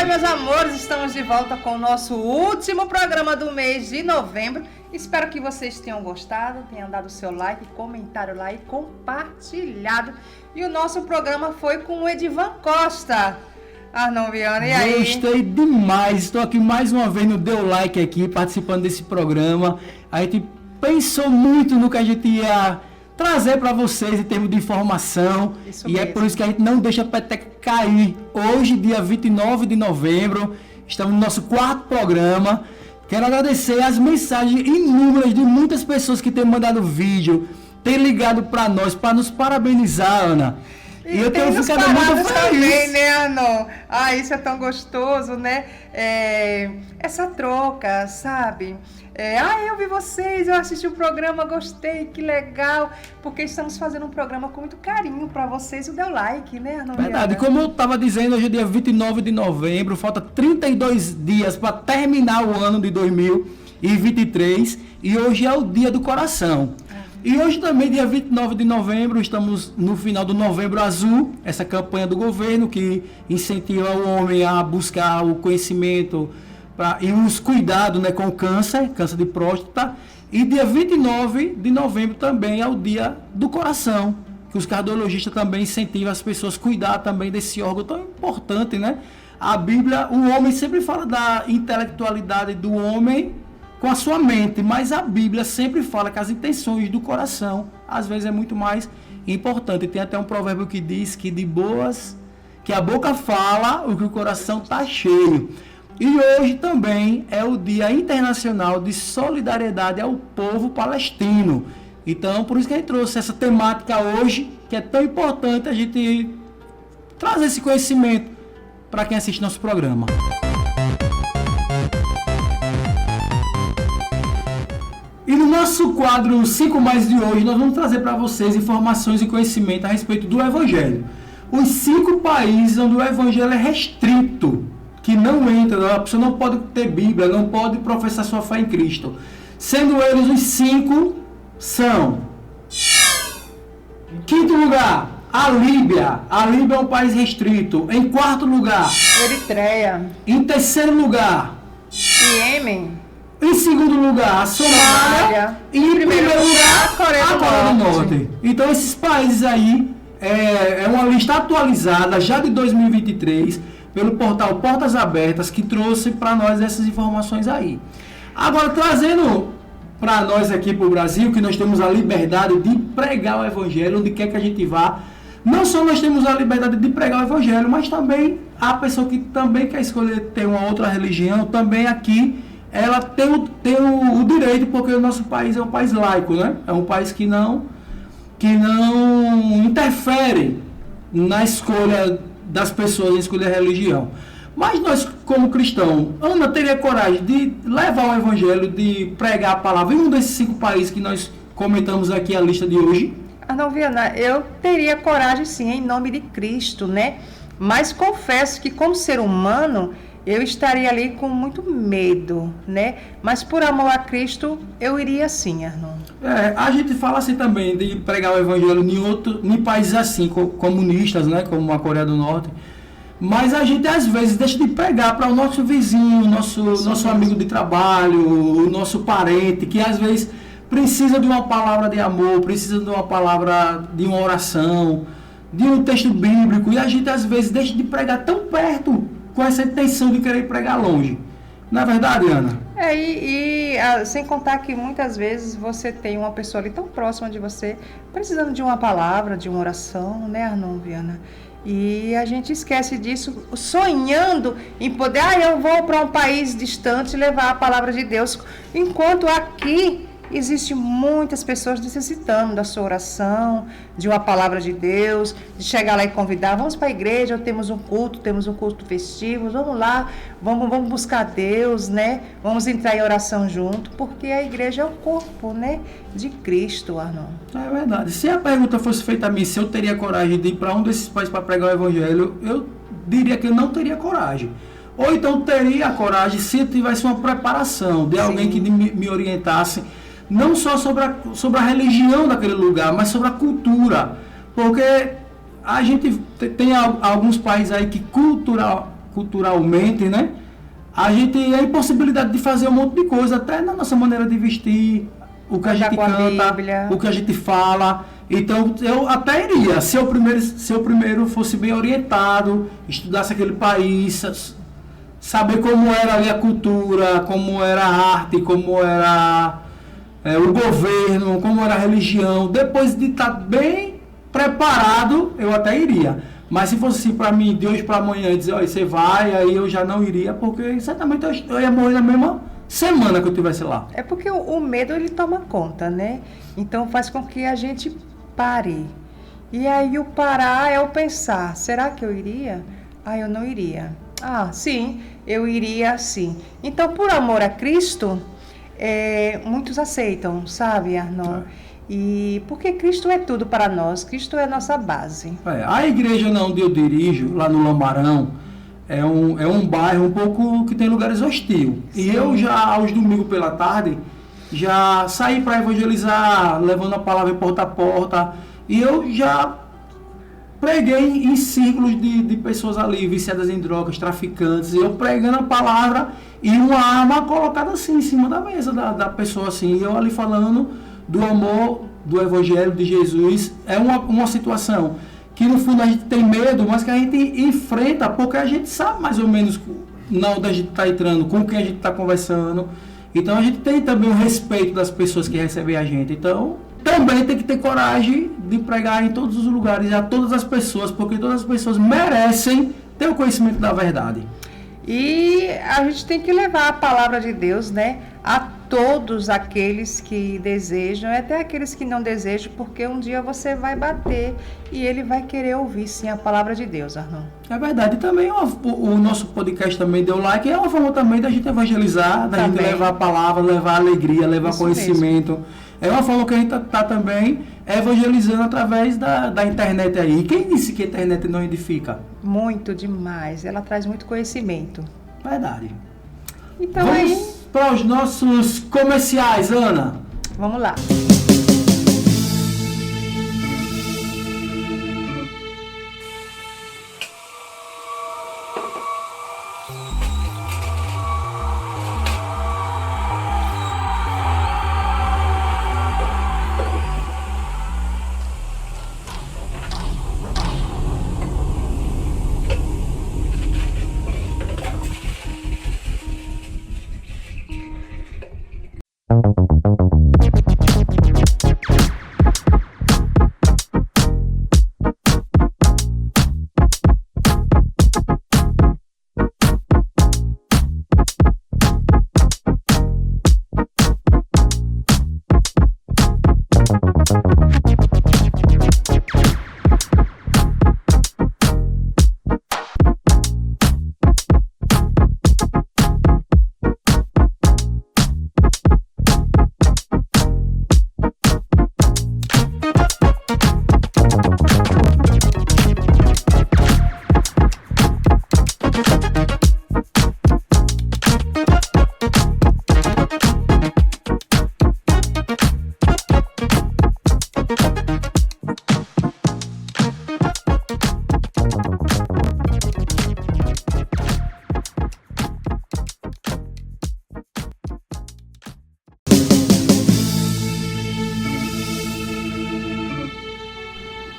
Oi, meus amores, estamos de volta com o nosso último programa do mês de novembro. Espero que vocês tenham gostado, tenham dado o seu like, comentário lá e compartilhado. E o nosso programa foi com o Edivan Costa. Arnon Viana, e aí? Gostei demais, estou aqui mais uma vez no Deu Like aqui, participando desse programa. A gente pensou muito no que a gente ia trazer para vocês em termos de informação. Isso e mesmo. É por isso que a gente não deixa a peteca cair. Hoje, dia 29 de novembro, estamos no nosso 4º programa. Quero agradecer as mensagens inúmeras de muitas pessoas que têm mandado vídeo, têm ligado para nós, para nos parabenizar, Ana. E eu tenho ficado muito feliz também, né, Arnon? Ah, isso é tão gostoso, né? Essa troca, sabe? Eu vi vocês, eu assisti o programa, gostei, que legal. Porque estamos fazendo um programa com muito carinho para vocês. O Deu Like, né, Arnon? Verdade, como eu estava dizendo, hoje é dia 29 de novembro, falta 32 dias para terminar o ano de 2023 e hoje é o Dia do Coração. E hoje também, dia 29 de novembro, estamos no final do Novembro Azul, essa campanha do governo que incentiva o homem a buscar o conhecimento e os cuidados, né, com o câncer de próstata. E dia 29 de novembro também é o Dia do Coração, que os cardiologistas também incentivam as pessoas a cuidar também desse órgão tão importante, né? A Bíblia, o homem sempre fala da intelectualidade do homem com a sua mente, mas a Bíblia sempre fala que as intenções do coração, às vezes, é muito mais importante. Tem até um provérbio que diz que que a boca fala o que o coração está cheio. E hoje também é o Dia Internacional de Solidariedade ao Povo Palestino. Então, por isso que a gente trouxe essa temática hoje, que é tão importante a gente trazer esse conhecimento para quem assiste nosso programa. E no nosso quadro 5 Mais de hoje, nós vamos trazer para vocês informações e conhecimento a respeito do Evangelho. Os 5 países onde o Evangelho é restrito, que não entra, a pessoa não pode ter Bíblia, não pode professar sua fé em Cristo. Sendo eles os 5 são: 5º lugar, a Líbia. A Líbia é um país restrito. Em 4º lugar, Eritreia. Em 3º lugar, Iêmen. Em 2º lugar, a Somália. E em primeiro lugar, a Coreia do Norte. Então, esses países aí é uma lista atualizada já de 2023 pelo portal Portas Abertas, que trouxe para nós essas informações aí. Agora, trazendo para nós aqui para o Brasil, que nós temos a liberdade de pregar o Evangelho onde quer que a gente vá. Não só nós temos a liberdade de pregar o Evangelho, mas também a pessoa que também quer escolher ter uma outra religião, também aqui ela tem o direito, porque o nosso país é um país laico, né? É um país que não interfere na escolha das pessoas, em escolher a religião. Mas nós, como cristãos, Ana teria coragem de levar o Evangelho, de pregar a palavra em um desses 5 países que nós comentamos aqui a lista de hoje? Arnon Viana, eu teria coragem sim, em nome de Cristo, né? Mas confesso que, como ser humano, eu estaria ali com muito medo, né? Mas por amor a Cristo, eu iria sim, Arnon. A gente fala assim também de pregar o Evangelho em países assim, comunistas, né? Como a Coreia do Norte. Mas a gente às vezes deixa de pregar para o nosso vizinho, nosso amigo de trabalho, o nosso parente, que às vezes precisa de uma palavra de amor, precisa de uma palavra, de uma oração, de um texto bíblico. E a gente às vezes deixa de pregar tão perto, com essa intenção de querer pregar longe. Não é verdade, Ana? Sem contar que muitas vezes você tem uma pessoa ali tão próxima de você, precisando de uma palavra, de uma oração, né, Arnon Viana? E a gente esquece disso, sonhando em poder, eu vou para um país distante levar a palavra de Deus, enquanto aqui existem muitas pessoas necessitando da sua oração, de uma palavra de Deus, de chegar lá e convidar, vamos para a igreja, temos um culto festivo, vamos lá, vamos buscar Deus, né? Vamos entrar em oração junto, porque a igreja é o corpo, né, de Cristo, Arnon. É verdade. Se a pergunta fosse feita a mim, se eu teria coragem de ir para um desses países para pregar o Evangelho, eu diria que eu não teria coragem. Ou então teria a coragem se eu tivesse uma preparação de alguém que me orientasse, não só sobre a religião daquele lugar, mas sobre a cultura. Porque a gente tem alguns países aí que culturalmente, né? A gente tem a impossibilidade de fazer um monte de coisa, até na nossa maneira de vestir, o que a gente canta, o que a gente fala. Então, eu até iria, se eu primeiro fosse bem orientado, estudasse aquele país, saber como era ali a cultura, como era a arte, como era o governo, como era a religião. Depois de estar bem preparado, eu até iria. Mas se fosse assim para mim, de hoje para amanhã, dizer, olha, você vai, aí eu já não iria, porque certamente eu ia morrer na mesma semana que eu estivesse lá. É porque o medo, ele toma conta, né? Então faz com que a gente pare. E aí o parar é o pensar, será que eu iria? Ah, eu não iria. Ah, sim, eu iria sim. Então, por amor a Cristo, muitos aceitam, sabe, Arnon? E porque Cristo é tudo para nós, Cristo é a nossa base. A igreja onde eu dirijo, lá no Lamarão, é um bairro um pouco que tem lugares hostis. E eu já, aos domingos pela tarde, já saí para evangelizar, levando a palavra porta a porta. E eu já preguei em círculos de pessoas ali, viciadas em drogas, traficantes. E eu pregando a palavra e uma arma colocada assim, em cima da mesa da pessoa, assim. E eu ali falando do amor, do evangelho de Jesus. É uma situação que no fundo a gente tem medo, mas que a gente enfrenta, porque a gente sabe mais ou menos onde a gente está entrando, com quem a gente está conversando. Então a gente tem também o respeito das pessoas que recebem a gente. Então também tem que ter coragem de pregar em todos os lugares, a todas as pessoas, porque todas as pessoas merecem ter o conhecimento da verdade. E a gente tem que levar a palavra de Deus, né, a todos aqueles que desejam, até aqueles que não desejam, porque um dia você vai bater e ele vai querer ouvir, sim, a palavra de Deus, Arnon. É verdade. E também o nosso podcast também deu like, é uma forma também da gente evangelizar, da gente levar a palavra, levar alegria, levar isso conhecimento. Mesmo. É uma forma que a gente está também evangelizando através da internet aí. E quem disse que a internet não edifica? Muito demais. Ela traz muito conhecimento. Verdade. Então vamos para os nossos comerciais, Ana. Vamos lá.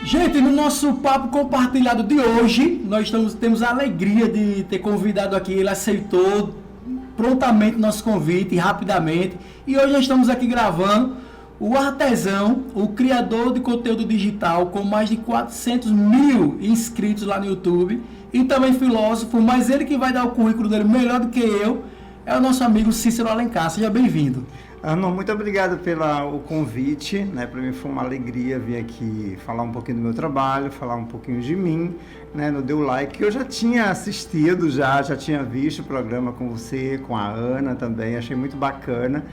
Gente, no nosso papo compartilhado de hoje, nós temos a alegria de ter convidado aqui, ele aceitou prontamente nosso convite, rapidamente, e hoje nós estamos aqui gravando o artesão, o criador de conteúdo digital com mais de 400 mil inscritos lá no YouTube, e também filósofo, mas ele que vai dar o currículo dele melhor do que eu, é o nosso amigo Cícero Alencar. Seja bem-vindo. Arnon, muito obrigado pelo convite, né? Para mim foi uma alegria vir aqui falar um pouquinho do meu trabalho, falar um pouquinho de mim, né? No Deu Like, eu já tinha assistido, já tinha visto o programa com você, com a Ana também, achei muito bacana.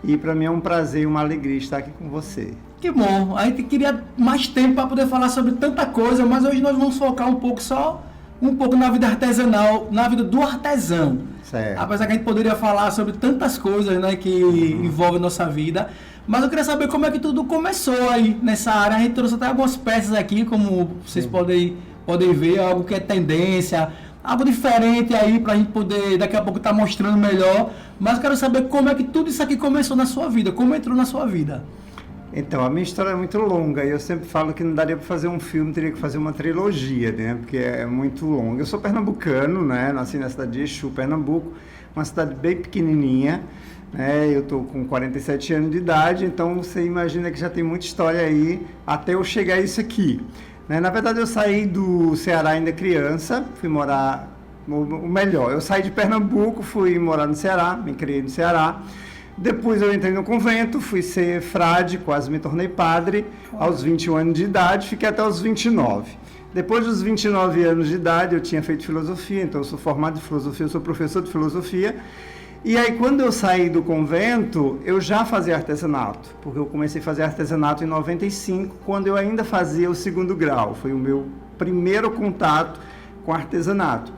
E para mim é um prazer e uma alegria estar aqui com você. Que bom, a gente queria mais tempo para poder falar sobre tanta coisa, mas hoje nós vamos focar um pouco na vida artesanal, na vida do artesão. Certo. Apesar que a gente poderia falar sobre tantas coisas, né, que envolvem a nossa vida, mas eu queria saber como é que tudo começou aí nessa área. A gente trouxe até algumas peças aqui, como vocês podem ver, algo que é tendência, algo diferente aí para a gente poder daqui a pouco estar mostrando melhor. Mas eu quero saber como é que tudo isso aqui começou na sua vida, como entrou na sua vida. Então, a minha história é muito longa e eu sempre falo que não daria para fazer um filme, teria que fazer uma trilogia, né? Porque é muito longa. Eu sou pernambucano, né? Nasci na cidade de Exu, Pernambuco, uma cidade bem pequenininha, né? Eu estou com 47 anos de idade, então você imagina que já tem muita história aí até eu chegar a isso aqui, né? Na verdade, eu saí do Ceará ainda criança, fui morar, ou melhor, eu saí de Pernambuco, fui morar no Ceará, me criei no Ceará. Depois eu entrei no convento, fui ser frade, quase me tornei padre, aos 21 anos de idade, fiquei até os 29. Depois dos 29 anos de idade, eu tinha feito filosofia, então eu sou formado em filosofia, eu sou professor de filosofia. E aí, quando eu saí do convento, eu já fazia artesanato, porque eu comecei a fazer artesanato em 95, quando eu ainda fazia o 2º grau. Foi o meu primeiro contato com artesanato.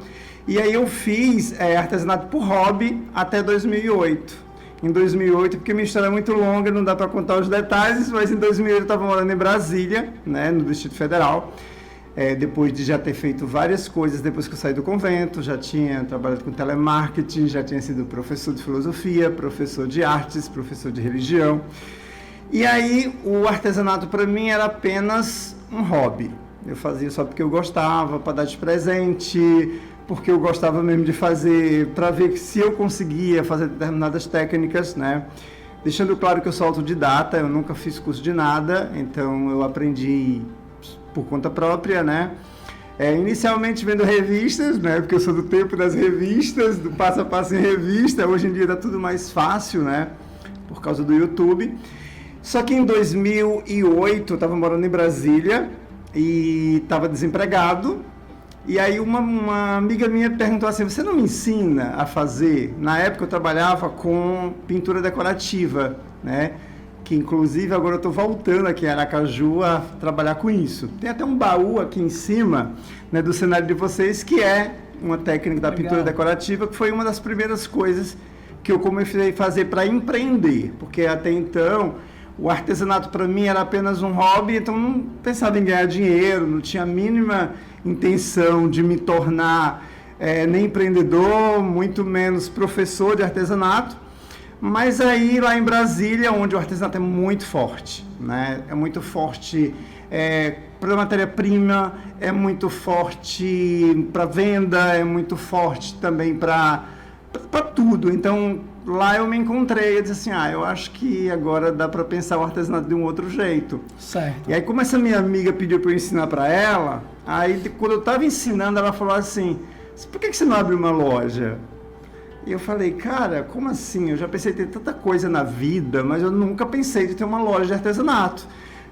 E aí eu fiz artesanato por hobby até 2008. Em 2008, porque minha história é muito longa, não dá para contar os detalhes, mas em 2008 eu estava morando em Brasília, né, no Distrito Federal, depois de já ter feito várias coisas, depois que eu saí do convento, já tinha trabalhado com telemarketing, já tinha sido professor de filosofia, professor de artes, professor de religião. E aí o artesanato para mim era apenas um hobby. Eu fazia só porque eu gostava, para dar de presente, porque eu gostava mesmo de fazer, para ver se eu conseguia fazer determinadas técnicas, né? Deixando claro que eu sou autodidata, eu nunca fiz curso de nada, então eu aprendi por conta própria, né? Inicialmente vendo revistas, né? Porque eu sou do tempo das revistas, do passo a passo em revista. Hoje em dia dá tudo mais fácil, né? Por causa do YouTube. Só que em 2008 eu estava morando em Brasília e estava desempregado. E aí uma amiga minha perguntou assim, você não me ensina a fazer? Na época eu trabalhava com pintura decorativa, né? Que inclusive agora eu estou voltando aqui em Aracaju a trabalhar com isso. Tem até um baú aqui em cima, né, do cenário de vocês, que é uma técnica da pintura decorativa, que foi uma das primeiras coisas que eu comecei a fazer para empreender, porque até então o artesanato para mim era apenas um hobby, então não pensava em ganhar dinheiro, não tinha a mínima intenção de me tornar nem empreendedor, muito menos professor de artesanato. Mas aí lá em Brasília, onde o artesanato é muito forte, né? É muito forte para matéria-prima, é muito forte para venda, é muito forte também para tudo. Então lá eu me encontrei e disse assim, eu acho que agora dá para pensar o artesanato de um outro jeito. Certo. E aí como essa minha amiga pediu para eu ensinar para ela, aí quando eu estava ensinando, ela falou assim, por que você não abre uma loja? E eu falei, cara, como assim? Eu já pensei em ter tanta coisa na vida, mas eu nunca pensei de ter uma loja de artesanato.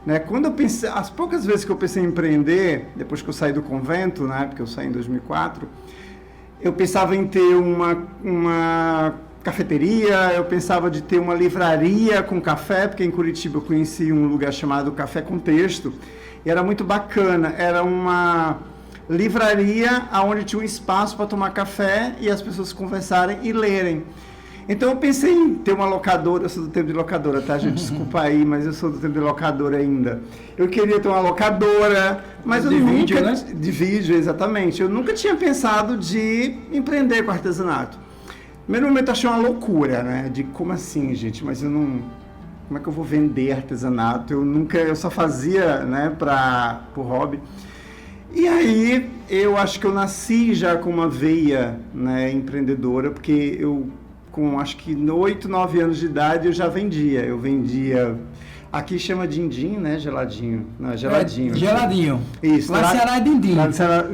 Né? Quando eu pensei, as poucas vezes que eu pensei em empreender, depois que eu saí do convento, né, porque eu saí em 2004, eu pensava em ter uma cafeteria, eu pensava de ter uma livraria com café, porque em Curitiba eu conheci um lugar chamado Café com Texto, e era muito bacana, era uma livraria onde tinha um espaço para tomar café e as pessoas conversarem e lerem. Então eu pensei em ter uma locadora, eu sou do tempo de locadora, tá gente? Desculpa aí, mas eu sou do tempo de locadora ainda. Eu queria ter uma locadora, mas eu nunca... Vídeo, né? De vídeo, exatamente. Eu nunca tinha pensado de empreender com artesanato. No primeiro momento eu achei uma loucura, né? De como assim, gente? Mas eu não... Como é que eu vou vender artesanato? Eu só fazia, né, por hobby. E aí, eu acho que eu nasci já com uma veia, né, empreendedora, porque eu, com acho que 8, 9 anos de idade, eu já vendia. Eu vendia, aqui chama din-din, né, geladinho. Não, geladinho. Geladinho. Isso. Lá no Ceará é din-din. Lá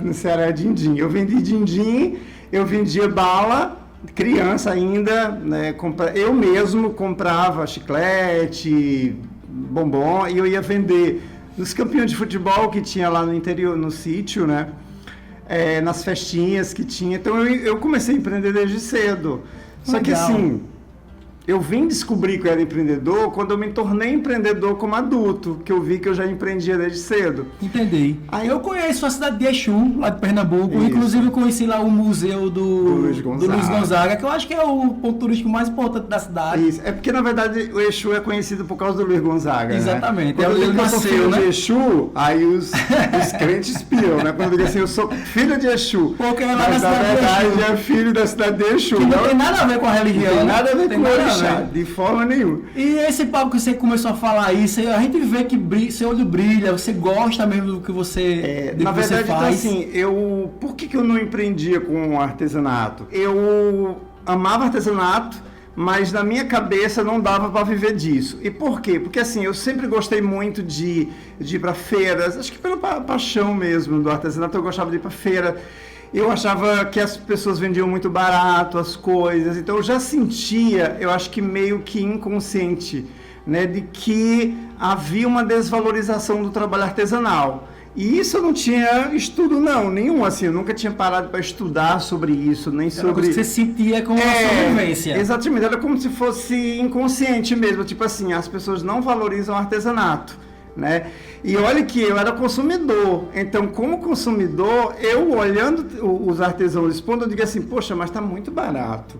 no Ceará é din-din. Eu vendi din-din, eu vendia bala, criança ainda, né, eu mesmo comprava chiclete, bombom, e eu ia vender nos campeões de futebol que tinha lá no interior, no sítio, né? Nas festinhas que tinha. Então eu comecei a empreender desde cedo. Só que assim, eu vim descobrir que eu era empreendedor quando eu me tornei empreendedor como adulto, que eu vi que eu já empreendia desde cedo. Entendi. Aí eu conheço a cidade de Exu, lá de Pernambuco. Isso. Inclusive eu conheci lá o museu do Luiz Gonzaga, que eu acho que é o ponto turístico mais importante da cidade. Isso. É porque, na verdade, o Exu é conhecido por causa do Luiz Gonzaga, Exatamente. Né? Quando eu digo que eu sou filho né? de Exu, aí os crentes piam, né? Quando eu digo assim, eu sou filho de Exu. Porque lá mas, na na verdade, Exu. é filho da cidade de Exu. Que não tem nada a ver com a religião. Não tem nada a ver tem com o nada a orixá, ver. de forma nenhuma. E esse papo que você começou a falar isso, a gente vê que seu olho brilha, você gosta mesmo do que você, na que verdade, você faz. Então, assim, por que eu não empreendia com artesanato? Eu amava artesanato, mas na minha cabeça não dava para viver disso. E por quê? Porque assim, eu sempre gostei muito de ir para feiras, acho que pela paixão mesmo do artesanato, eu gostava de ir para feira. Eu achava que as pessoas vendiam muito barato as coisas, então eu já sentia, eu acho que meio que inconsciente, né, de que havia uma desvalorização do trabalho artesanal. E isso eu não tinha estudo nenhum, assim, eu nunca tinha parado para estudar sobre isso, nem sobre... Era o que você sentia como uma sobrevivência. Exatamente, era como se fosse inconsciente mesmo, tipo assim, as pessoas não valorizam o artesanato, né? E olha que eu era consumidor, então como consumidor, eu olhando os artesãos expondo, eu digo assim, poxa, mas está muito barato.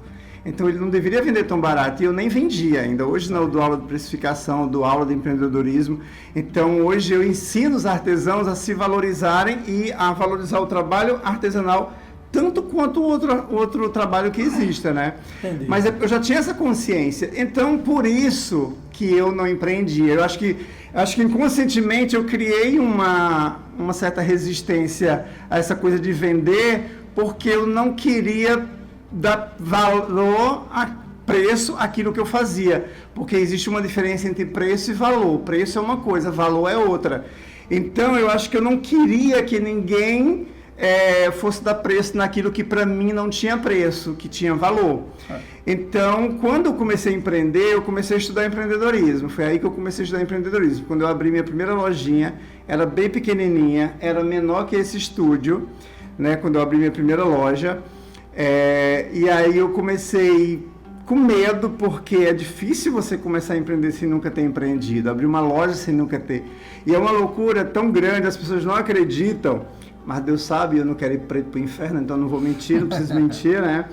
Então ele não deveria vender tão barato, e eu nem vendia ainda. Hoje não, eu dou aula de precificação, dou aula de empreendedorismo. Então hoje eu ensino os artesãos a se valorizarem e a valorizar o trabalho artesanal tanto quanto o outro trabalho que exista, né? Entendi. Mas eu já tinha essa consciência, então por isso que eu não empreendia. Eu acho que inconscientemente eu criei uma certa resistência a essa coisa de vender, porque eu não queria dar valor a preço àquilo que eu fazia, porque existe uma diferença entre preço e valor. Preço é uma coisa, valor é outra. Então eu acho que eu não queria que ninguém fosse dar preço naquilo que para mim não tinha preço, que tinha valor. Então, quando eu comecei a empreender, eu comecei a estudar empreendedorismo. Foi aí que eu comecei a estudar empreendedorismo. Quando eu abri minha primeira lojinha, era bem pequenininha, era menor que esse estúdio, né? Quando eu abri minha primeira loja. E aí eu comecei com medo, porque é difícil você começar a empreender sem nunca ter empreendido, abrir uma loja sem nunca ter. E é uma loucura tão grande, as pessoas não acreditam, mas Deus sabe, eu não quero ir preto para o inferno, então não vou mentir, não preciso mentir, né?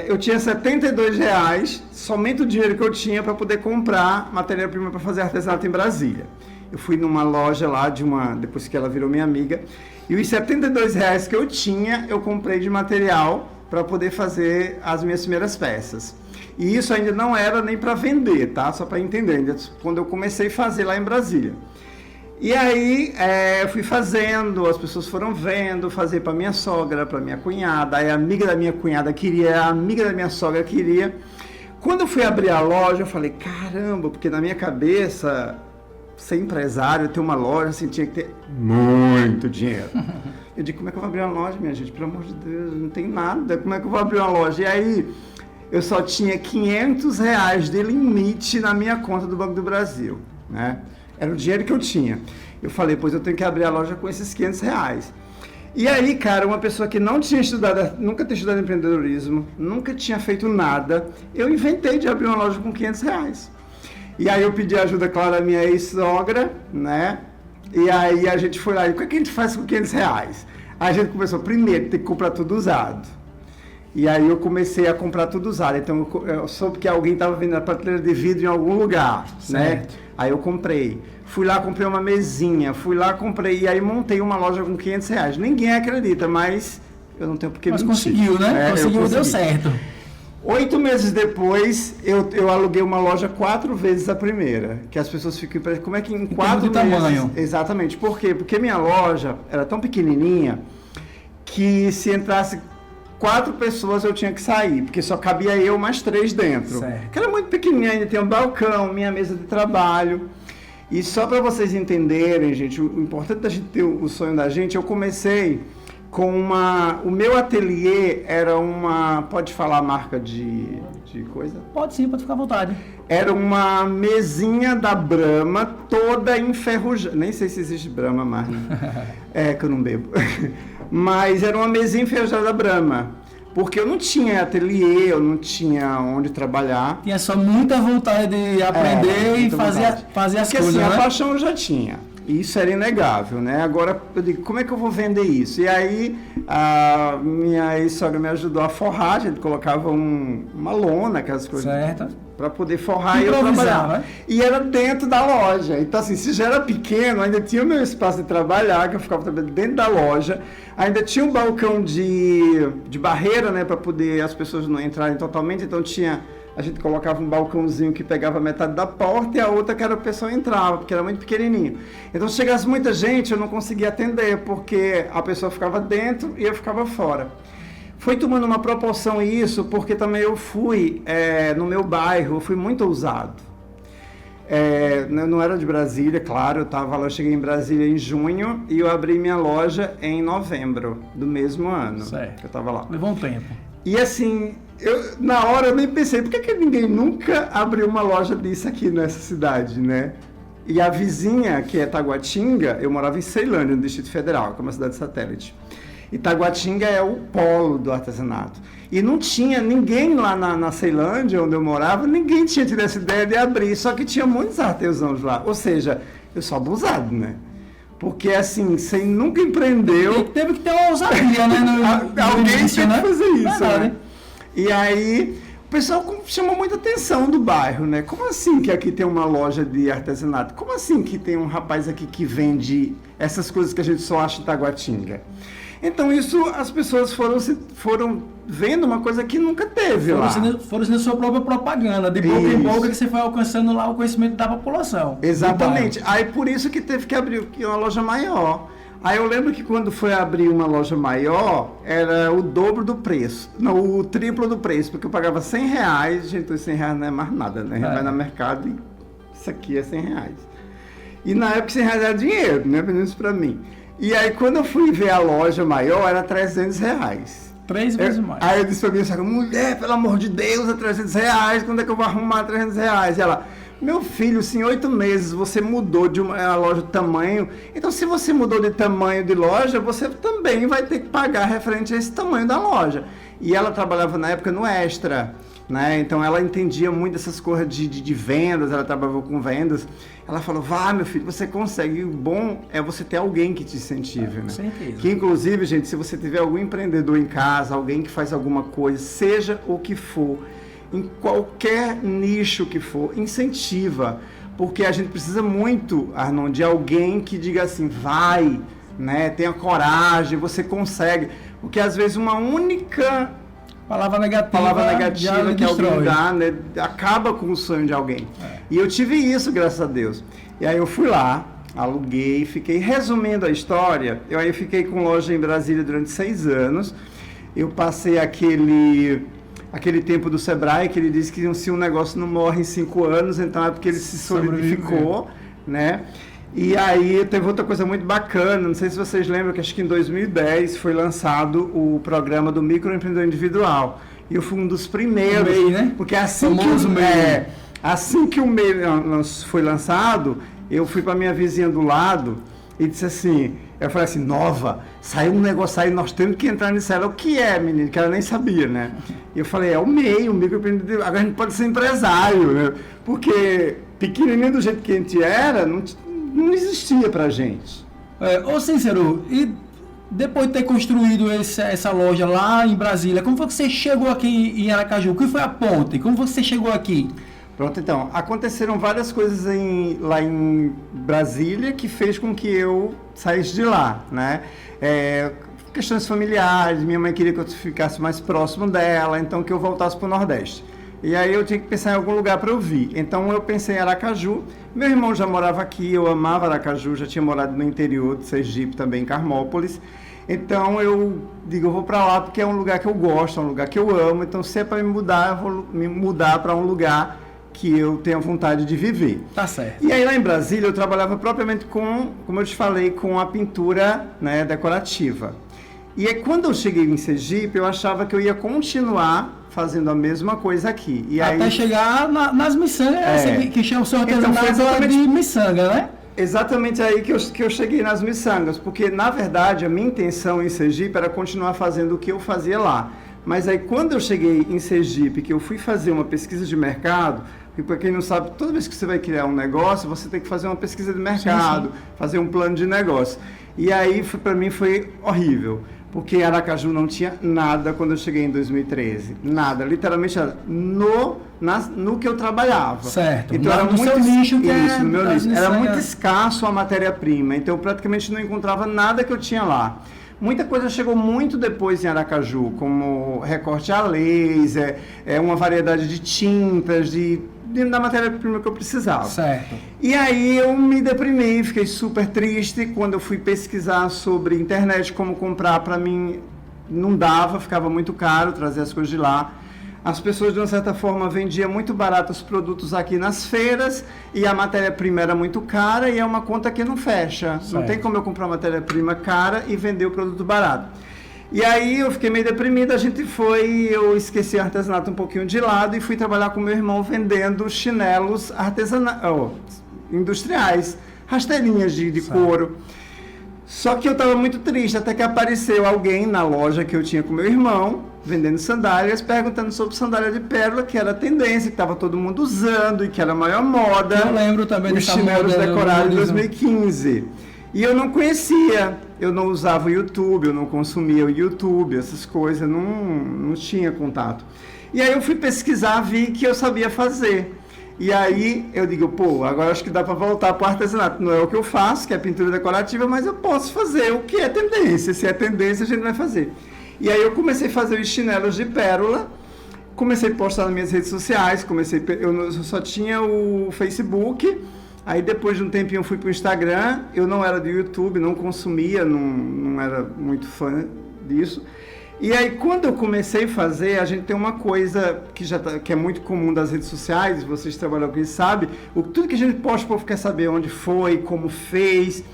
Eu tinha R$72, somente o dinheiro que eu tinha para poder comprar matéria-prima para fazer artesanato em Brasília. Eu fui numa loja lá, depois que ela virou minha amiga, e os R$72 que eu tinha, eu comprei de material para poder fazer as minhas primeiras peças. E isso ainda não era nem para vender, tá? Só para entender, ainda quando eu comecei a fazer lá em Brasília. E aí, eu fui fazendo, as pessoas foram vendo, fazer para minha sogra, para minha cunhada, aí a amiga da minha cunhada queria, a amiga da minha sogra queria. Quando eu fui abrir a loja, eu falei, caramba, porque na minha cabeça, ser empresário, ter uma loja, assim, tinha que ter muito dinheiro. Eu digo, como é que eu vou abrir uma loja, minha gente? Pelo amor de Deus, não tem nada, como é que eu vou abrir uma loja? E aí, eu só tinha R$500 de limite na minha conta do Banco do Brasil, né? Era o dinheiro que eu tinha. Eu falei, pois eu tenho que abrir a loja com esses R$500. E aí, cara, uma pessoa que não tinha estudado, nunca tinha estudado empreendedorismo, nunca tinha feito nada, eu inventei de abrir uma loja com R$500. E aí eu pedi ajuda, claro, da minha ex-sogra, né? E aí a gente foi lá, e o que a gente faz com R$500? A gente começou, primeiro, tem que comprar tudo usado. E aí eu comecei a comprar tudo usado. Então eu soube que alguém estava vendendo a prateleira de vidro em algum lugar, certo, né? Aí eu comprei. Fui lá, comprei uma mesinha, comprei, e aí montei uma loja com R$500. Ninguém acredita, mas eu não tenho por que mentir. Mas conseguiu, né? Conseguiu, deu certo. 8 meses depois, eu aluguei uma loja 4 vezes a primeira. Que as pessoas ficam... Como é que em 4 meses... tamanho. Exatamente. Por quê? Porque minha loja era tão pequenininha que se entrasse 4 pessoas eu tinha que sair, porque só cabia eu mais 3 dentro. Certo. Que era muito pequenininha, ainda tem um balcão, minha mesa de trabalho. E só para vocês entenderem, gente, o importante da gente ter o sonho da gente, eu comecei com o meu ateliê era uma... Pode falar a marca de coisa? Pode sim, pode ficar à vontade. Era uma mesinha da Brahma, toda enferrujada. Nem sei se existe Brahma mais, né? É que eu não bebo. Mas era uma mesinha enferrujada da Brahma. porque eu não tinha ateliê, eu não tinha onde trabalhar. Tinha só muita vontade de aprender e fazer as Porque, coisas, assim, né? a paixão eu já tinha. Isso era inegável, né? Agora, eu digo, como é que eu vou vender isso? E aí, a minha ex-sogra me ajudou a forrar, a gente colocava uma lona, aquelas coisas. Certo. Para poder forrar e eu Improvisar, trabalhava. né? E era dentro da loja. Então, assim, se já era pequeno, ainda tinha o meu espaço de trabalhar, que eu ficava trabalhando dentro da loja. Ainda tinha um balcão de barreira, né? Para poder as pessoas não entrarem totalmente. Então, a gente colocava um balcãozinho que pegava metade da porta e a outra que era a pessoa entrava, porque era muito pequenininho. Então, se chegasse muita gente, eu não conseguia atender, porque a pessoa ficava dentro e eu ficava fora. Foi tomando uma proporção isso, porque também eu fui, no meu bairro, eu fui muito ousado. Eu não era de Brasília, claro, eu cheguei em Brasília em junho e eu abri minha loja em novembro do mesmo ano. Certo. Que eu estava lá. Levou um tempo. E assim, na hora eu nem pensei, por que ninguém nunca abriu uma loja disso aqui nessa cidade, né? E a vizinha, que é Taguatinga, eu morava em Ceilândia, no Distrito Federal, que é uma cidade satélite. E Taguatinga é o polo do artesanato. E não tinha ninguém lá na Ceilândia, onde eu morava, ninguém tinha tido essa ideia de abrir, só que tinha muitos artesãos lá. Ou seja, eu sou abusado, né? Porque assim, você nunca empreendeu... Teve que ter uma ousadia, né? Alguém início, tinha que fazer isso, Verdade. né? E aí, o pessoal chamou muita atenção do bairro, né? Como assim que aqui tem uma loja de artesanato? Como assim que tem um rapaz aqui que vende essas coisas que a gente só acha em Taguatinga? Então isso, as pessoas foram vendo uma coisa que nunca teve lá. Foram sendo sua própria propaganda, de boca em boca, que você foi alcançando lá o conhecimento da população. Exatamente. Aí por isso que teve que abrir uma loja maior. Aí eu lembro que quando foi abrir uma loja maior, era o dobro do preço. Não, o triplo do preço, porque eu pagava R$100, gente, R$100 não é mais nada, né? A gente vai no mercado e isso aqui é R$100. E na época R$100 era dinheiro, né? Pelo menos pra mim. E aí, quando eu fui ver a loja maior, era R$300. 3 vezes mais. Aí eu disse pra minha mulher, pelo amor de Deus, é R$300, quando é que eu vou arrumar R$300? E ela, meu filho, se em 8 meses você mudou de uma loja de tamanho, então se você mudou de tamanho de loja, você também vai ter que pagar referente a esse tamanho da loja. E ela trabalhava na época no Extra, né? Então ela entendia muito essas coisas de vendas, ela trabalhava com vendas. Ela falou, vá meu filho, você consegue. O bom é você ter alguém que te incentive, né? Com certeza. Que inclusive, gente, se você tiver algum empreendedor em casa, alguém que faz alguma coisa, seja o que for, em qualquer nicho que for, incentiva. Porque a gente precisa muito, Arnon, de alguém que diga assim, vai, né? Tenha coragem, você consegue. Porque às vezes uma única palavra negativa que alguém dá, né, acaba com o sonho de alguém. E eu tive isso, graças a Deus. E aí eu fui lá, aluguei, fiquei, resumindo a história, eu fiquei com loja em Brasília durante 6 anos. Eu passei aquele tempo do Sebrae, que ele disse que se um negócio não morre em 5 anos, então é porque ele se solidificou, né? E aí teve outra coisa muito bacana, não sei se vocês lembram, que acho que em 2010 foi lançado o programa do microempreendedor individual. E eu fui um dos primeiros, MEI, né? Porque assim que o MEI foi lançado, eu fui para minha vizinha do lado e disse assim, eu falei assim, Nova, saiu um negócio aí, nós temos que entrar nisso. Ela, o que é, menino? Que ela nem sabia, né? E eu falei, é o MEI, o microempreendedor, agora a gente pode ser empresário, né? Porque pequenininho do jeito que a gente era, não existia pra gente. Ô Cícero, e depois de ter construído essa loja lá em Brasília, como foi que você chegou aqui em Aracaju? O que foi a ponte? Como você chegou aqui? Pronto, então, aconteceram várias coisas lá em Brasília que fez com que eu saísse de lá, né? Questões familiares, minha mãe queria que eu ficasse mais próximo dela, então que eu voltasse para o Nordeste. E aí eu tinha que pensar em algum lugar para eu vir. Então eu pensei em Aracaju. Meu irmão já morava aqui, eu amava Aracaju, já tinha morado no interior de Sergipe, também em Carmópolis. Então eu digo, eu vou para lá porque é um lugar que eu gosto, é um lugar que eu amo. Então se é para me mudar, eu vou me mudar para um lugar que eu tenho vontade de viver. Tá certo. E aí lá em Brasília eu trabalhava propriamente com, como eu te falei, com a pintura, né, decorativa. E aí quando eu cheguei em Sergipe, eu achava que eu ia continuar fazendo a mesma coisa aqui. E até aí, chegar nas miçangas, que chama o seu artesanato de miçanga, né? Exatamente aí que eu cheguei nas miçangas, porque na verdade a minha intenção em Sergipe era continuar fazendo o que eu fazia lá. Mas aí quando eu cheguei em Sergipe, que eu fui fazer uma pesquisa de mercado, porque para quem não sabe, toda vez que você vai criar um negócio, você tem que fazer uma pesquisa de mercado, fazer um plano de negócio. E aí, para mim, foi horrível, porque Aracaju não tinha nada quando eu cheguei em 2013. Nada, literalmente era no que eu trabalhava. Certo. Então era no muito seu nicho, que isso, no meu nicho. Era muito é... escasso a matéria-prima, então eu praticamente não encontrava nada que eu tinha lá. Muita coisa chegou muito depois em Aracaju, como recorte a laser, uma variedade de tintas, da matéria-prima que eu precisava. Certo. E aí eu me deprimi, fiquei super triste. Quando eu fui pesquisar sobre internet, como comprar, para mim não dava, ficava muito caro trazer as coisas de lá. As pessoas, de uma certa forma, vendiam muito barato os produtos aqui nas feiras e a matéria-prima era muito cara e é uma conta que não fecha. Certo. Não tem como eu comprar matéria-prima cara e vender o produto barato. E aí eu fiquei meio deprimido, eu esqueci o artesanato um pouquinho de lado e fui trabalhar com meu irmão vendendo chinelos industriais, rasteirinhas de couro. Só que eu estava muito triste, até que apareceu alguém na loja que eu tinha com meu irmão, vendendo sandálias, perguntando sobre sandália de pérola, que era a tendência, que estava todo mundo usando e que era a maior moda. Eu lembro também os chinelos decorados de 2015. E eu não conhecia, eu não usava o YouTube, eu não consumia o YouTube, essas coisas, não tinha contato. E aí eu fui pesquisar, vi que eu sabia fazer. E aí eu digo, agora acho que dá para voltar para o artesanato. Não é o que eu faço, que é pintura decorativa, mas eu posso fazer o que é tendência. Se é tendência, a gente vai fazer. E aí eu comecei a fazer os chinelos de pérola, comecei a postar nas minhas redes sociais, eu só tinha o Facebook. Aí depois de um tempinho eu fui para o Instagram, eu não era do YouTube, não consumia, não era muito fã disso. E aí quando eu comecei a fazer, a gente tem uma coisa que é muito comum das redes sociais, vocês trabalham com isso, sabe? Tudo que a gente posta, o povo quer saber onde foi, como fez.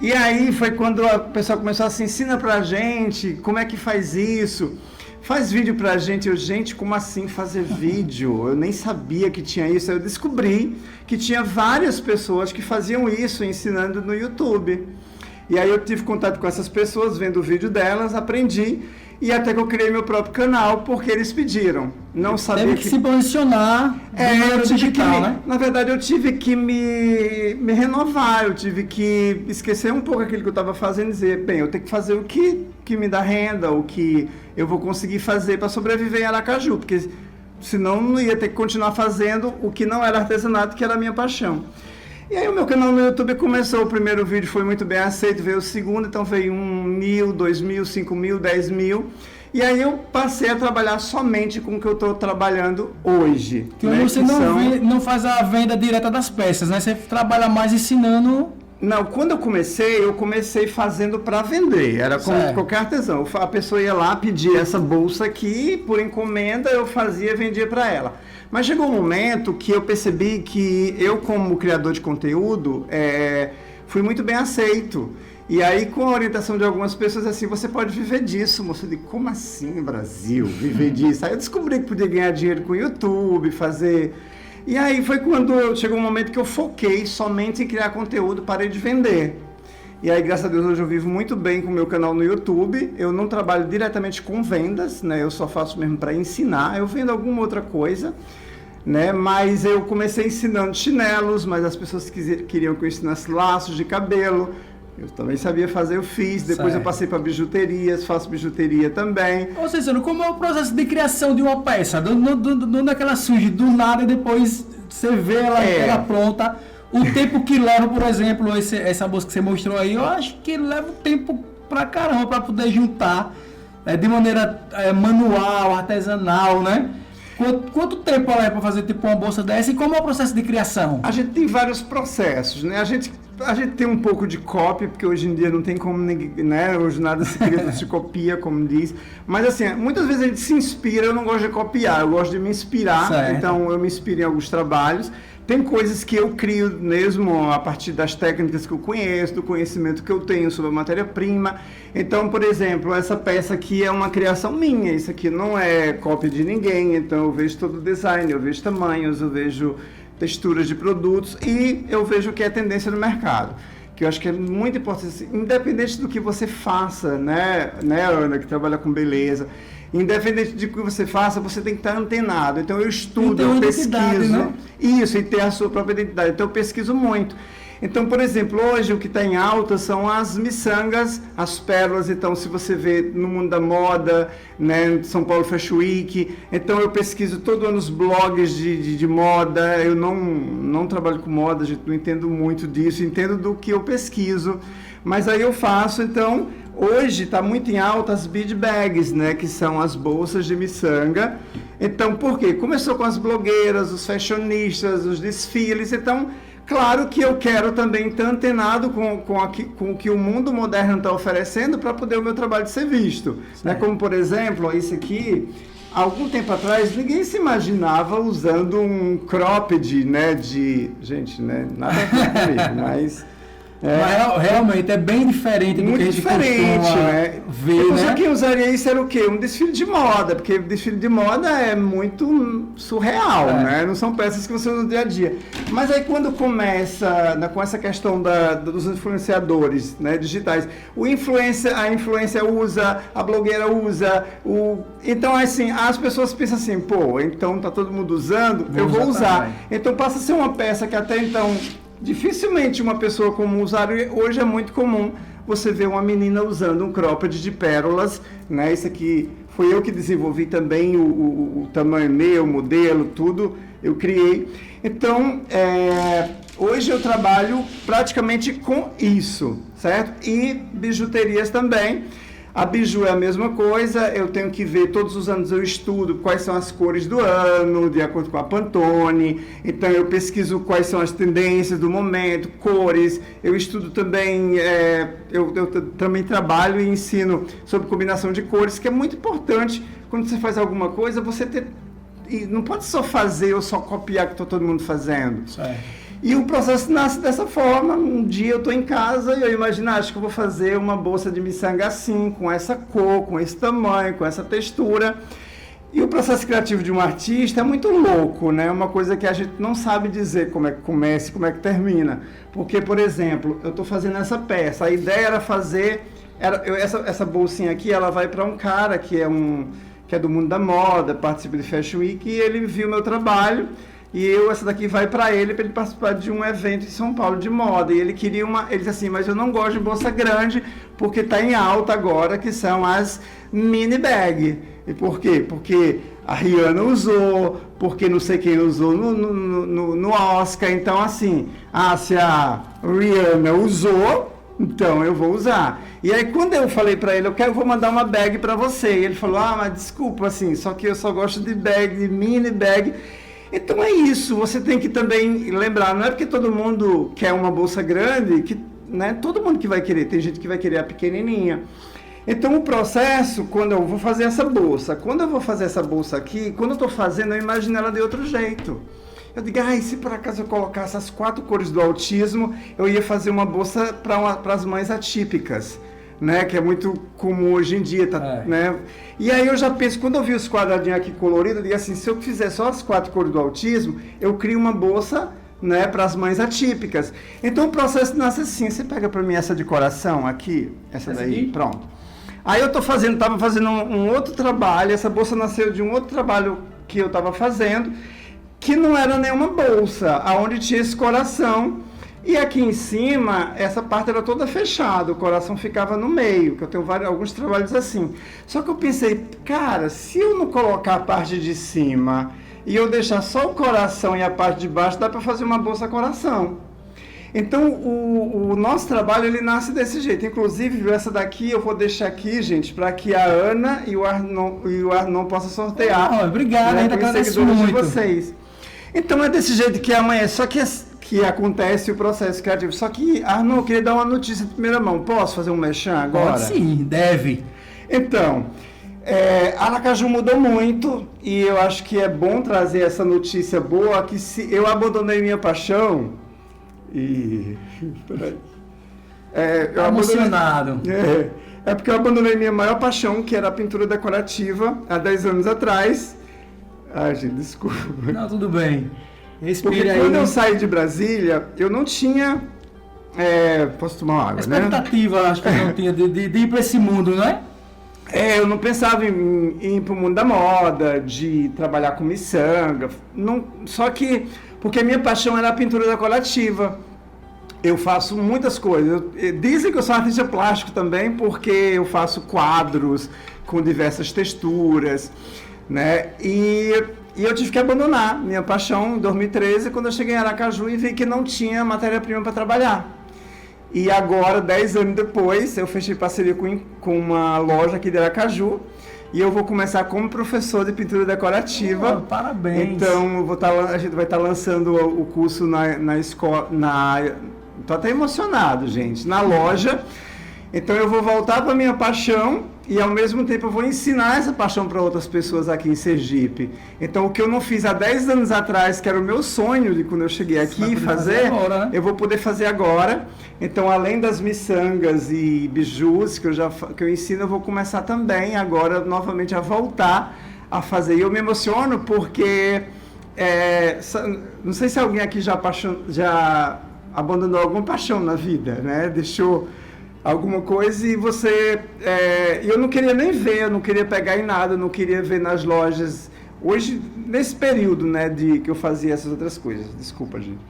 E aí foi quando a pessoa começou assim, ensina pra gente, como é que faz isso? Faz vídeo pra gente. Gente, como assim fazer vídeo? Eu nem sabia que tinha isso. Eu descobri que tinha várias pessoas que faziam isso, ensinando no YouTube. E aí eu tive contato com essas pessoas, vendo o vídeo delas, aprendi. E até que eu criei meu próprio canal, porque eles pediram. Não sabia Teve que se posicionar digital, né? Na verdade, eu tive que me renovar, eu tive que esquecer um pouco aquilo que eu estava fazendo e dizer, bem, eu tenho que fazer o que me dá renda, o que eu vou conseguir fazer para sobreviver em Aracaju, porque senão não ia ter que continuar fazendo o que não era artesanato, que era a minha paixão. E aí o meu canal no YouTube começou, o primeiro vídeo foi muito bem aceito, veio o segundo, então veio 1.000, 2.000, 5.000, 10.000. E aí eu passei a trabalhar somente com o que eu estou trabalhando hoje. Que hoje você não faz a venda direta das peças, né? Você trabalha mais ensinando... Não, quando eu comecei fazendo para vender, era como qualquer artesão. A pessoa ia lá, pedia essa bolsa aqui, por encomenda eu fazia e vendia para ela. Mas chegou um momento que eu percebi que eu, como criador de conteúdo, fui muito bem aceito. E aí, com a orientação de algumas pessoas, assim, você pode viver disso, moço. Eu digo, como assim, Brasil, viver disso? Aí eu descobri que podia ganhar dinheiro com o YouTube, fazer... E aí foi quando chegou um momento que eu foquei somente em criar conteúdo, parei de vender. E aí, graças a Deus, hoje eu vivo muito bem com o meu canal no YouTube. Eu não trabalho diretamente com vendas, né? Eu só faço mesmo para ensinar. Eu vendo alguma outra coisa, né? Mas eu comecei ensinando chinelos, mas as pessoas queriam que eu ensinasse laços de cabelo. Eu também sabia fazer, eu fiz. Depois eu passei para bijuterias, faço bijuteria também. Ô Cícero, como é o processo de criação de uma peça? De onde é que ela surge do nada e depois você vê ela pronta? O tempo que leva, por exemplo, essa bolsa que você mostrou aí, eu acho que leva um tempo pra caramba para poder juntar de maneira manual, artesanal, né? Quanto tempo ela é para fazer tipo uma bolsa dessa e como é o processo de criação? A gente tem vários processos, né? A gente tem um pouco de cópia, porque hoje em dia não tem como, né? Hoje nada se cria, se copia, como diz. Mas assim, muitas vezes a gente se inspira, eu não gosto de copiar, eu gosto de me inspirar. Certo. Então eu me inspiro em alguns trabalhos. Tem coisas que eu crio mesmo a partir das técnicas que eu conheço, do conhecimento que eu tenho sobre a matéria-prima. Então, por exemplo, essa peça aqui é uma criação minha, isso aqui não é cópia de ninguém, então eu vejo todo o design, eu vejo tamanhos, eu vejo texturas de produtos e eu vejo o que é tendência no mercado. Que eu acho que é muito importante, independente do que você faça, né, Ana, que trabalha com beleza. Independente de que você faça, você tem que estar antenado. Então eu estudo, eu identidade, pesquiso. né? Isso, e ter a sua própria identidade. Então eu pesquiso muito. Então, por exemplo, hoje o que está em alta são as miçangas, as pérolas. Então, se você vê no mundo da moda, né, São Paulo Fashion Week, então eu pesquiso todo ano os blogs de moda. Eu não trabalho com moda, gente, não entendo muito disso, entendo do que eu pesquiso, mas aí eu faço. Então, hoje está muito em alta as bead bags, né, que são as bolsas de miçanga. Então, por quê? Começou com as blogueiras, os fashionistas, os desfiles. Então, claro que eu quero também estar antenado com o que o mundo moderno está oferecendo para poder o meu trabalho ser visto. Né? Como, por exemplo, isso aqui, há algum tempo atrás, ninguém se imaginava usando um cropped, né, gente, né, nada a ver comigo, mas... Mas realmente é bem diferente do que a gente costuma né? ver, então, né? Só quem usaria isso era o quê? Um desfile de moda, porque desfile de moda é muito surreal, né? Não são peças que você usa no dia a dia. Mas aí quando começa, né, com essa questão dos influenciadores, né, digitais, a influência usa, a blogueira usa, então assim, as pessoas pensam assim, pô, então tá todo mundo usando, eu vou usar. Também. Então passa a ser uma peça que até então dificilmente uma pessoa comum usaria. Hoje é muito comum você ver uma menina usando um cropped de pérolas, né? Isso aqui foi eu que desenvolvi também, o tamanho meu, o modelo, tudo eu criei. Então, hoje eu trabalho praticamente com isso, certo? E bijuterias também. A biju é a mesma coisa, eu tenho que ver, todos os anos eu estudo quais são as cores do ano, de acordo com a Pantone, então eu pesquiso quais são as tendências do momento, cores, eu estudo também, eu também trabalho e ensino sobre combinação de cores, que é muito importante quando você faz alguma coisa, você ter, e não pode só fazer ou só copiar o que está todo mundo fazendo. Certo. E o processo nasce dessa forma. Um dia eu estou em casa e eu imagino, acho que eu vou fazer uma bolsa de miçanga assim, com essa cor, com esse tamanho, com essa textura. E o processo criativo de um artista é muito louco, né? É uma coisa que a gente não sabe dizer como é que começa e como é que termina. Porque, por exemplo, eu estou fazendo essa peça, a ideia era fazer... essa bolsinha aqui, ela vai para um cara que é do mundo da moda, participa de Fashion Week, e ele viu meu trabalho. E essa daqui vai para ele participar de um evento em São Paulo de moda. E ele queria ele disse assim, mas eu não gosto de bolsa grande, porque está em alta agora, que são as mini bag. E por quê? Porque a Rihanna usou, porque não sei quem usou no Oscar. Então, assim, se a Rihanna usou, então eu vou usar. E aí, quando eu falei para ele, eu vou mandar uma bag para você. E ele falou, mas desculpa, assim, só que eu só gosto de bag, de mini bag. Então é isso, você tem que também lembrar, não é porque todo mundo quer uma bolsa grande, que, né, todo mundo que vai querer, tem gente que vai querer a pequenininha. Então o processo, quando eu vou fazer essa bolsa, aqui, quando eu estou fazendo, eu imagino ela de outro jeito. Eu digo, se por acaso eu colocasse as 4 cores do autismo, eu ia fazer uma bolsa para as mães atípicas, né, que é muito comum hoje em dia, né? E aí eu já penso, quando eu vi os quadradinhos aqui coloridos, eu digo assim, se eu fizer só as 4 cores do autismo, eu crio uma bolsa, né, para as mães atípicas. Então o processo nasce assim, você pega para mim essa de coração aqui, essa daí, aqui? Pronto. Aí eu estava fazendo um outro trabalho, essa bolsa nasceu de um outro trabalho que eu estava fazendo, que não era nenhuma bolsa, aonde tinha esse coração. E aqui em cima, essa parte era toda fechada, o coração ficava no meio, que eu tenho alguns trabalhos assim. Só que eu pensei, cara, se eu não colocar a parte de cima e eu deixar só o coração e a parte de baixo, dá para fazer uma bolsa coração. Então, o nosso trabalho, ele nasce desse jeito. Inclusive, essa daqui eu vou deixar aqui, gente, para que a Ana e o Arnon possam sortear. Obrigado, né, ainda agradeço muito. De vocês. Então, é desse jeito que amanhã, só que acontece o processo criativo. Só que, Arnon, eu queria dar uma notícia de primeira mão. Posso fazer um merchan agora? Pode sim, deve. Então, Aracaju mudou muito e eu acho que é bom trazer essa notícia boa, que se eu abandonei minha paixão e... Peraí. Eu emocionado. É porque eu abandonei minha maior paixão, que era a pintura decorativa, há 10 anos atrás. Ai, gente, desculpa. Não, tudo bem. Respira porque aí. Quando eu saí de Brasília, eu não tinha... posso tomar uma água, expectativa, né? acho que eu não tinha de ir para esse mundo, não é? Eu não pensava em ir para o mundo da moda, de trabalhar com miçanga, só que, porque a minha paixão era a pintura decorativa. Eu faço muitas coisas. Dizem que eu sou artista plástico também, porque eu faço quadros com diversas texturas, né? E eu tive que abandonar minha paixão em 2013, quando eu cheguei em Aracaju e vi que não tinha matéria-prima para trabalhar. E agora, 10 anos depois, eu fechei parceria com uma loja aqui de Aracaju e eu vou começar como professor de pintura decorativa. Parabéns! Então, a gente vai estar lançando o curso na escola. Estou até emocionado, gente. Na loja. Então, eu vou voltar para a minha paixão e, ao mesmo tempo, eu vou ensinar essa paixão para outras pessoas aqui em Sergipe. Então, o que eu não fiz há 10 anos atrás, que era o meu sonho de quando eu cheguei aqui fazer agora, né? Eu vou poder fazer agora. Então, além das miçangas e bijus que eu ensino, eu vou começar também agora, novamente, a voltar a fazer. E eu me emociono porque, não sei se alguém aqui já abandonou alguma paixão na vida, né? Deixou alguma coisa e você... eu não queria nem ver, eu não queria pegar em nada, eu não queria ver nas lojas. Hoje, nesse período, né, que eu fazia essas outras coisas. Desculpa, gente.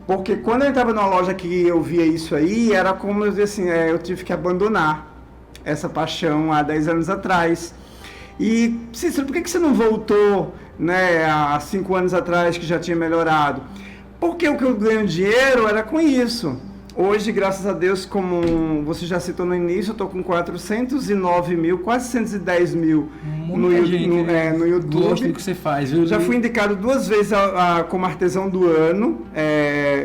Porque quando eu entrava numa loja que eu via isso aí, era como eu dizia assim, eu tive que abandonar essa paixão há 10 anos atrás. E, Cícero, por que você não voltou, né, há 5 anos atrás, que já tinha melhorado? Porque o que eu ganho dinheiro era com isso. Hoje, graças a Deus, como você já citou no início, eu estou com 409 mil, quase 110 mil no YouTube. Gosto do que você faz. Já fui indicado 2 vezes como artesão do ano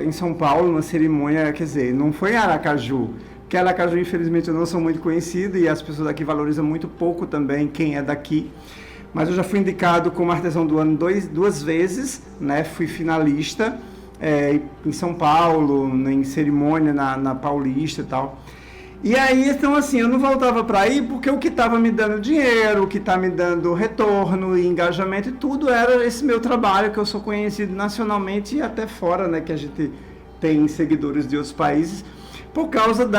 em São Paulo, numa cerimônia, quer dizer, não foi em Aracaju, porque Aracaju, infelizmente, eu não sou muito conhecido e as pessoas daqui valorizam muito pouco também quem é daqui. Mas eu já fui indicado como artesão do ano 2 vezes, né? Fui finalista. Em São Paulo, em cerimônia na Paulista e tal. E aí, então assim, eu não voltava para aí porque o que estava me dando dinheiro, o que está me dando retorno e engajamento e tudo era esse meu trabalho, que eu sou conhecido nacionalmente e até fora, né, que a gente tem seguidores de outros países, por causa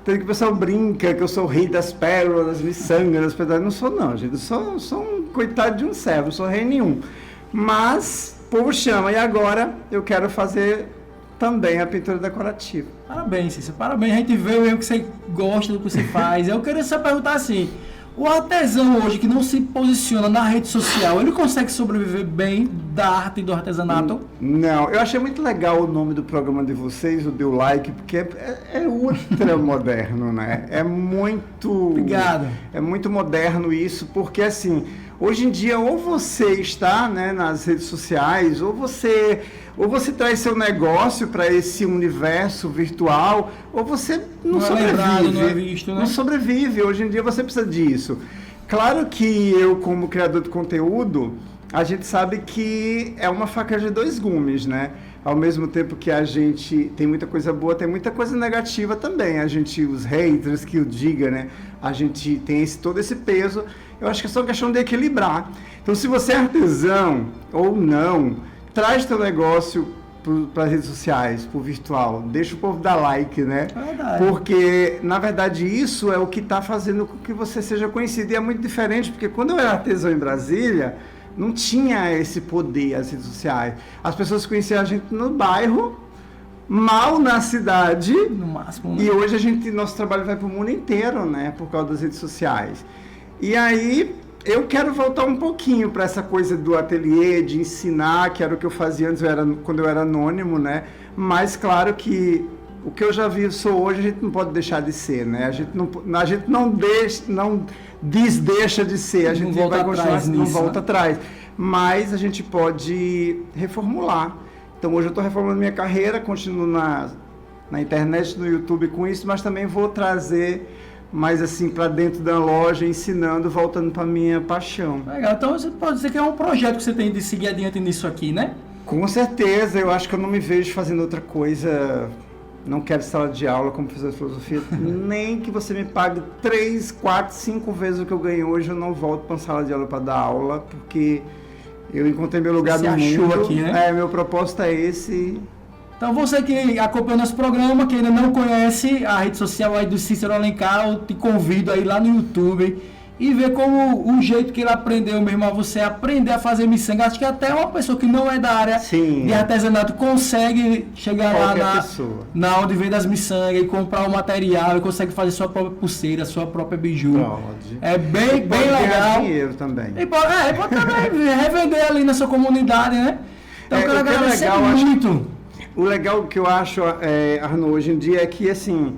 que o pessoal brinca que eu sou o rei das pérolas, das miçangas, das pedras. Não sou não, gente, eu sou um coitado de um servo, não sou rei nenhum. Mas o povo chama, e agora eu quero fazer também a pintura decorativa. Parabéns, Cícero, parabéns. A gente vê que você gosta do que você faz. Eu queria só perguntar assim, o artesão hoje que não se posiciona na rede social, ele consegue sobreviver bem da arte e do artesanato? Não, eu achei muito legal o nome do programa de vocês, o Deu Like, porque é ultra moderno, né? É muito... Obrigado. É muito moderno isso, porque assim... Hoje em dia, ou você está, né, nas redes sociais, ou você traz seu negócio para esse universo virtual, ou você não sobrevive. Lembrado, não é visto, né? Não sobrevive. Hoje em dia você precisa disso. Claro que eu, como criador de conteúdo, a gente sabe que é uma faca de 2 gumes, né? Ao mesmo tempo que a gente tem muita coisa boa, tem muita coisa negativa também. Os haters, que o diga, né? A gente tem todo esse peso. Eu acho que é só questão de equilibrar. Então, se você é artesão ou não, traz teu negócio para as redes sociais, para o virtual. Deixa o povo dar like, né? Verdade. Porque, na verdade, isso é o que está fazendo com que você seja conhecido. E é muito diferente, porque quando eu era artesão em Brasília, não tinha esse poder as redes sociais. As pessoas conheciam a gente no bairro, mal na cidade. No máximo, né? E hoje nosso trabalho vai para o mundo inteiro, né? Por causa das redes sociais. E aí, eu quero voltar um pouquinho para essa coisa do ateliê, de ensinar, que era o que eu fazia antes, quando eu era anônimo, né? Mas, claro que o que eu já sou hoje, a gente não pode deixar de ser, né? A gente não desdeixa de ser, a gente vai continuar, não volta atrás. Mas a gente pode reformular. Então, hoje eu estou reformulando minha carreira, continuo na internet, no YouTube com isso, mas também vou trazer mais assim para dentro da loja, ensinando, voltando para minha paixão. Legal, então você pode dizer que é um projeto que você tem de seguir adiante nisso aqui, né? Com certeza, eu acho que eu não me vejo fazendo outra coisa, não quero sala de aula como professor de filosofia, nem que você me pague 3, 4, 5 vezes o que eu ganho hoje, eu não volto para uma sala de aula para dar aula, porque eu encontrei meu lugar no mundo. Aqui, né? Meu propósito é esse. Então você que acompanha nosso programa, que ainda não conhece a rede social aí do Cícero Alencar, eu te convido aí lá no YouTube e ver como o jeito que ele aprendeu mesmo a você aprender a fazer miçanga. Acho que até uma pessoa que não é da área de artesanato consegue chegar lá na onde vende as miçangas e comprar o material e consegue fazer sua própria pulseira, sua própria biju. Pode. É bem legal. Dinheiro também. E pode também revender ali na sua comunidade, né? Então, eu quero agradecer muito. O legal que eu acho, Arno, hoje em dia é que, assim,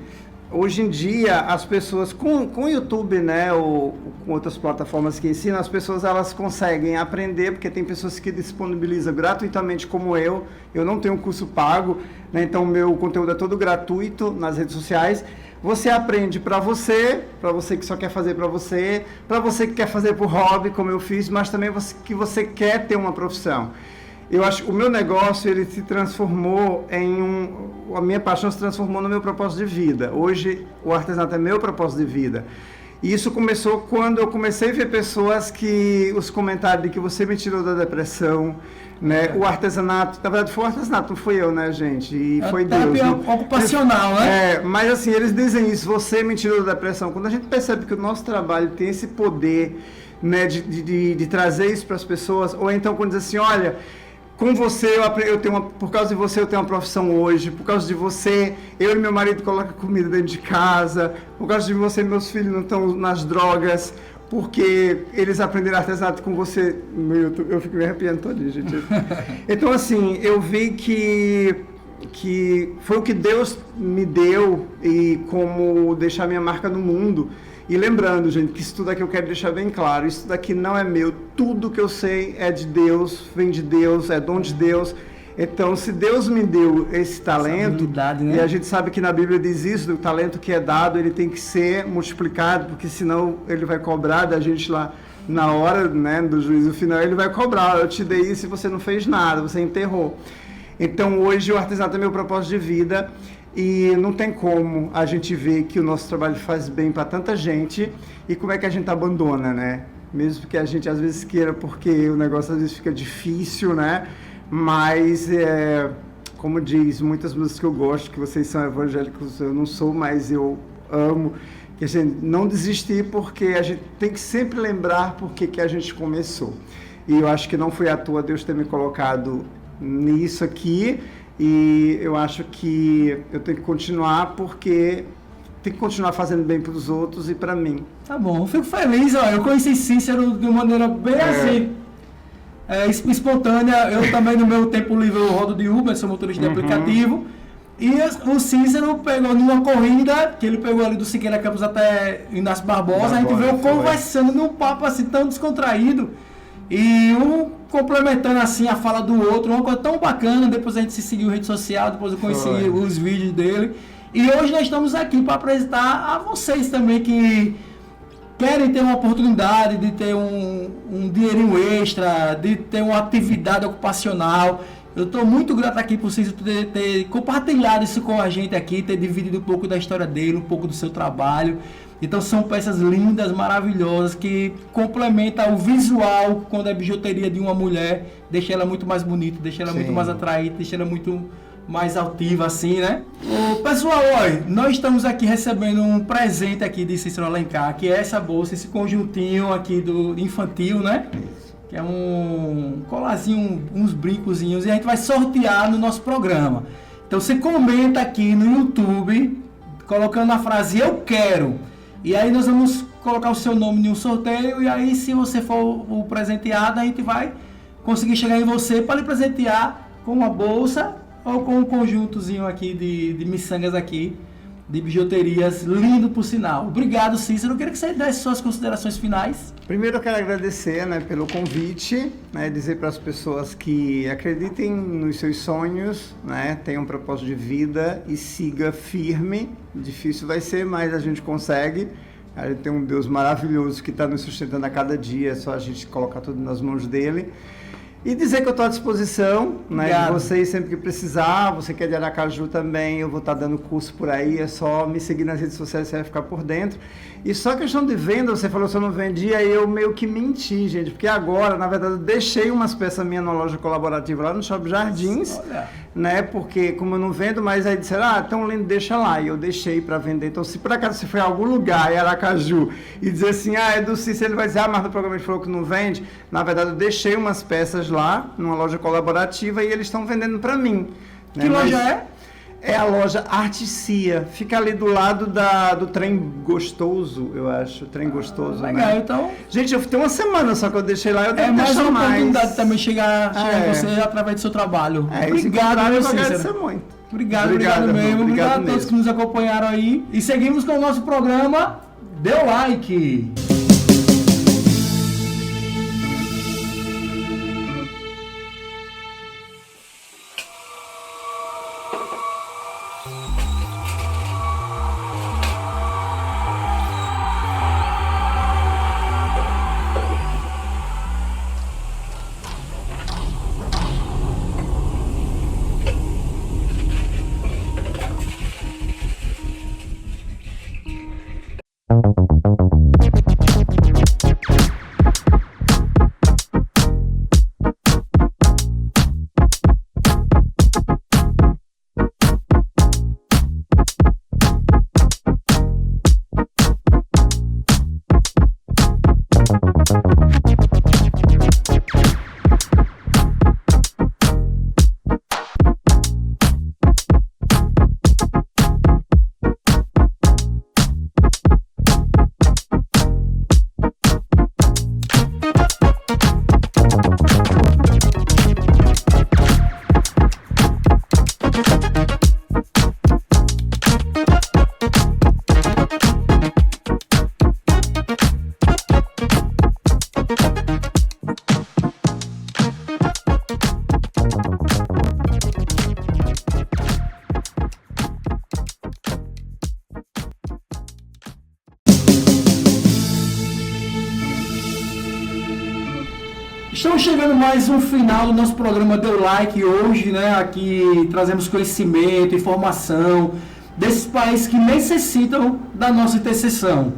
hoje em dia as pessoas, com o YouTube, né, ou com outras plataformas que ensinam, as pessoas elas conseguem aprender, porque tem pessoas que disponibilizam gratuitamente, como eu não tenho curso pago, né, então o meu conteúdo é todo gratuito nas redes sociais. Você aprende para você que só quer fazer para você que quer fazer por hobby, como eu fiz, mas também que você quer ter uma profissão. Eu acho que o meu negócio, ele se transformou a minha paixão se transformou no meu propósito de vida. Hoje, o artesanato é meu propósito de vida. E isso começou quando eu comecei a ver pessoas os comentários de que você me tirou da depressão, né? O artesanato, na verdade foi o artesanato, não fui eu, né, gente? E foi Deus. É ocupacional, né? Mas assim, eles dizem isso, você me tirou da depressão. Quando a gente percebe que o nosso trabalho tem esse poder, né, de trazer isso para as pessoas, ou então quando diz assim, olha, com você, por causa de você eu tenho uma profissão hoje, por causa de você, eu e meu marido colocam comida dentro de casa, por causa de você, meus filhos não estão nas drogas, porque eles aprenderam artesanato com você. Eu fico me arrepiando todinho, gente. Então, assim, eu vi que foi o que Deus me deu e como deixar minha marca no mundo. E lembrando, gente, que isso tudo aqui eu quero deixar bem claro, isso daqui não é meu, tudo que eu sei é de Deus, vem de Deus, é dom de Deus. Então, se Deus me deu esse talento, né? E a gente sabe que na Bíblia diz isso, o talento que é dado, ele tem que ser multiplicado, porque senão ele vai cobrar da gente lá na hora, né, do juízo final, ele vai cobrar, eu te dei isso e você não fez nada, você enterrou. Então, hoje o artesanato é meu propósito de vida. E não tem como a gente ver que o nosso trabalho faz bem para tanta gente e como é que a gente abandona, né? Mesmo que a gente às vezes queira, porque o negócio às vezes fica difícil, né? Mas, como diz, muitas músicas que eu gosto, que vocês são evangélicos, eu não sou, mas eu amo, que a gente não desistir, porque a gente tem que sempre lembrar por que a gente começou. E eu acho que não foi à toa Deus ter me colocado nisso aqui. E eu acho que eu tenho que continuar, porque tem que continuar fazendo bem para os outros e para mim. Tá bom, eu fico feliz, ó. Eu conheci Cícero de uma maneira bem assim, espontânea. Eu também no meu tempo livre eu rodo de Uber, sou motorista de aplicativo. E o Cícero pegou numa corrida, que ele pegou ali do Siqueira Campos até Inácio Barbosa, a gente veio conversando num papo assim tão descontraído. E um complementando assim a fala do outro, uma coisa tão bacana. Depois a gente se seguiu em rede social, depois eu conheci os vídeos dele. E hoje nós estamos aqui para apresentar a vocês também que querem ter uma oportunidade de ter um dinheirinho extra, de ter uma atividade ocupacional. Eu estou muito grato aqui por vocês ter compartilhado isso com a gente aqui, ter dividido um pouco da história dele, um pouco do seu trabalho. Então são peças lindas, maravilhosas, que complementam o visual quando é bijuteria de uma mulher, deixa ela muito mais bonita, deixa ela muito mais atraente, deixa ela muito mais altiva assim, né? Pessoal, olha, nós estamos aqui recebendo um presente aqui de Cícero Alencar, que é essa bolsa, esse conjuntinho aqui do infantil, né? Que é um colazinho, uns brincozinhos, e a gente vai sortear no nosso programa. Então você comenta aqui no YouTube, colocando a frase "eu quero", e aí nós vamos colocar o seu nome em um sorteio, e aí se você for o presenteado, a gente vai conseguir chegar em você para lhe presentear com uma bolsa ou com um conjuntozinho aqui de miçangas aqui, de bijuterias, lindo por sinal. Obrigado, Cícero. Eu queria que você desse suas considerações finais. Primeiro eu quero agradecer, né, pelo convite, né, dizer para as pessoas que acreditem nos seus sonhos, né, tenham um propósito de vida e siga firme. Difícil vai ser, mas a gente consegue. A gente tem um Deus maravilhoso que está nos sustentando a cada dia, é só a gente colocar tudo nas mãos dele. E dizer que eu estou à disposição, né, de vocês sempre que precisar. Você que é de Aracaju também, eu vou estar dando curso por aí, é só me seguir nas redes sociais, você vai ficar por dentro. E só questão de venda, você falou que eu não vendia, e eu meio que menti, gente, porque agora, na verdade, eu deixei umas peças minhas na loja colaborativa lá no Shopping Jardins, né, porque como eu não vendo, mas aí disseram, tão lindo, deixa lá, e eu deixei para vender. Então, se por acaso você foi a algum lugar em Aracaju e dizer assim, é do Cícero, ele vai dizer, mas no programa ele falou que não vende, na verdade, eu deixei umas peças lá, numa loja colaborativa, e eles estão vendendo para mim. Né? Que loja é? É a loja Articia, fica ali do lado do Trem Gostoso, eu acho, Trem Gostoso, legal, né? Então... Gente, eu tenho uma semana só que eu deixei lá, eu devo mais deixar uma oportunidade também chegar em você através do seu trabalho. Obrigado, meu Cícero. Muito. Obrigado mesmo. Obrigado a todos que nos acompanharam aí. E seguimos com o nosso programa. Dê o like! Estamos chegando mais um final do nosso programa Deu Like hoje, né? Aqui trazemos conhecimento, informação desses países que necessitam da nossa intercessão.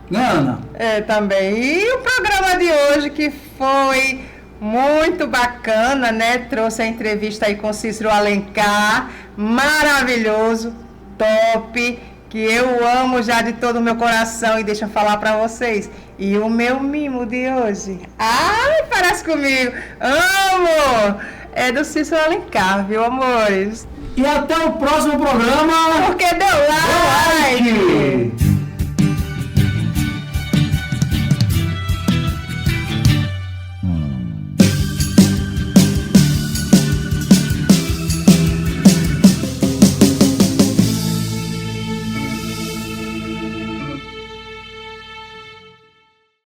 Né, Ana? Também. E o programa de hoje que foi muito bacana, né? Trouxe a entrevista aí com Cícero Alencar, maravilhoso, top, que eu amo já de todo o meu coração e deixa eu falar para vocês. E o meu mimo de hoje, parece comigo, amo! É do Cícero Alencar, viu, amores? E até o próximo programa. Porque deu like!